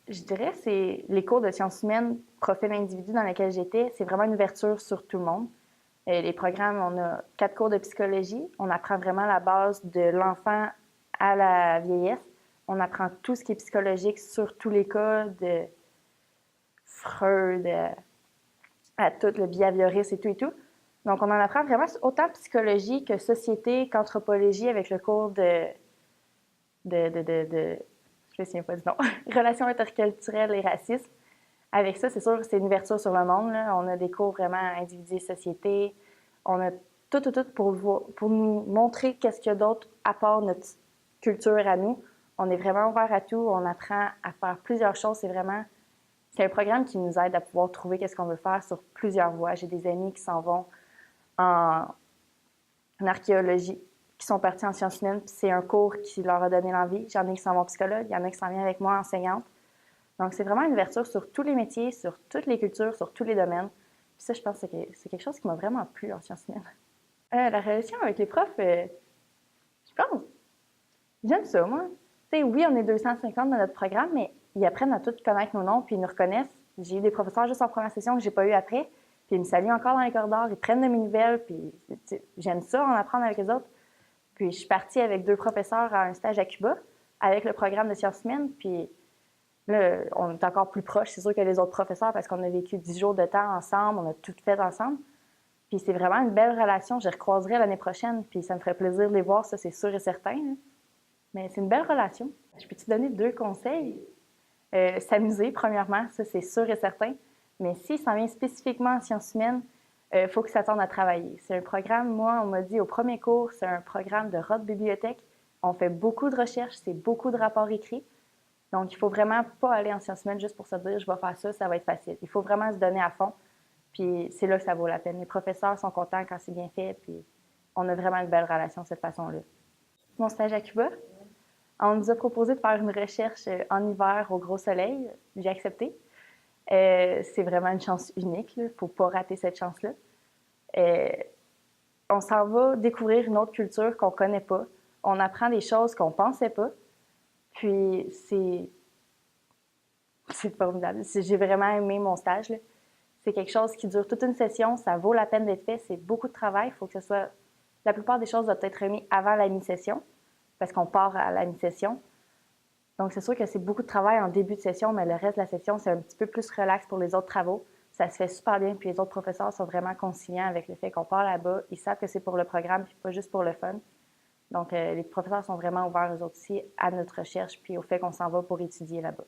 Je dirais que c'est les cours de sciences humaines, profil individu dans lesquels j'étais, c'est vraiment une ouverture sur tout le monde. Les programmes, on a 4 cours de psychologie. On apprend vraiment la base de l'enfant à la vieillesse. On apprend tout ce qui est psychologique sur tous les cas de Freud à tout, le behaviorisme et tout et tout. Donc, on en apprend vraiment autant psychologie que société qu'anthropologie avec le cours de je me souviens pas du nom, relations interculturelles et racisme. Avec ça, c'est sûr, c'est une ouverture sur le monde. Là. On a des cours vraiment individu et société. On a tout pour nous montrer qu'est-ce qu'il y a d'autre à part notre culture à nous. On est vraiment ouvert à tout. On apprend à faire plusieurs choses. C'est un programme qui nous aide à pouvoir trouver qu'est-ce qu'on veut faire sur plusieurs voies. J'ai des amis qui s'en vont en archéologie, qui sont partis en sciences humaines, puis c'est un cours qui leur a donné l'envie. J'en ai qui s'en vont psychologue, il y en a qui s'en viennent avec moi enseignante. Donc, c'est vraiment une ouverture sur tous les métiers, sur toutes les cultures, sur tous les domaines. Puis ça, je pense que c'est quelque chose qui m'a vraiment plu en sciences humaines. La relation avec les profs, je pense, j'aime ça, moi. Tu sais, oui, on est 250 dans notre programme, mais ils apprennent à tout connaître nos noms, puis ils nous reconnaissent. J'ai eu des professeurs juste en première session que j'ai pas eu après, puis ils me saluent encore dans les corridors, ils prennent de mes nouvelles, puis j'aime ça, en apprendre avec les autres. Puis je suis partie avec 2 professeurs à un stage à Cuba, avec le programme de sciences humaines, puis là, on est encore plus proches, c'est sûr, que les autres professeurs parce qu'on a vécu 10 jours de temps ensemble, on a tout fait ensemble. Puis c'est vraiment une belle relation. Je les recroiserai l'année prochaine, puis ça me ferait plaisir de les voir, ça, c'est sûr et certain. Là. Mais c'est une belle relation. Je peux te donner 2 conseils? S'amuser, premièrement, ça, c'est sûr et certain. Mais si ça vient spécifiquement en sciences humaines, il faut qu'ils s'attendent à travailler. C'est un programme, moi, on m'a dit au premier cours, c'est un programme de rote bibliothèque. On fait beaucoup de recherches, c'est beaucoup de rapports écrits. Donc, il ne faut vraiment pas aller en sciences humaines juste pour se dire je vais faire ça, ça va être facile. Il faut vraiment se donner à fond. Puis c'est là que ça vaut la peine. Les professeurs sont contents quand c'est bien fait. Puis on a vraiment une belle relation de cette façon-là. Mon stage à Cuba, on nous a proposé de faire une recherche en hiver au gros soleil. J'ai accepté. C'est vraiment une chance unique. Il ne faut pas rater cette chance-là. On s'en va découvrir une autre culture qu'on ne connaît pas. On apprend des choses qu'on ne pensait pas. Puis c'est formidable. J'ai vraiment aimé mon stage. Là. C'est quelque chose qui dure toute une session. Ça vaut la peine d'être fait. C'est beaucoup de travail. Il faut que ce soit... La plupart des choses doivent être remises avant la mi-session parce qu'on part à la mi-session. Donc, c'est sûr que c'est beaucoup de travail en début de session, mais le reste de la session, c'est un petit peu plus relax pour les autres travaux. Ça se fait super bien, puis les autres professeurs sont vraiment conciliants avec le fait qu'on part là-bas. Ils savent que c'est pour le programme, puis pas juste pour le fun. Donc, les professeurs sont vraiment ouverts, eux autres aussi, à notre recherche, puis au fait qu'on s'en va pour étudier là-bas.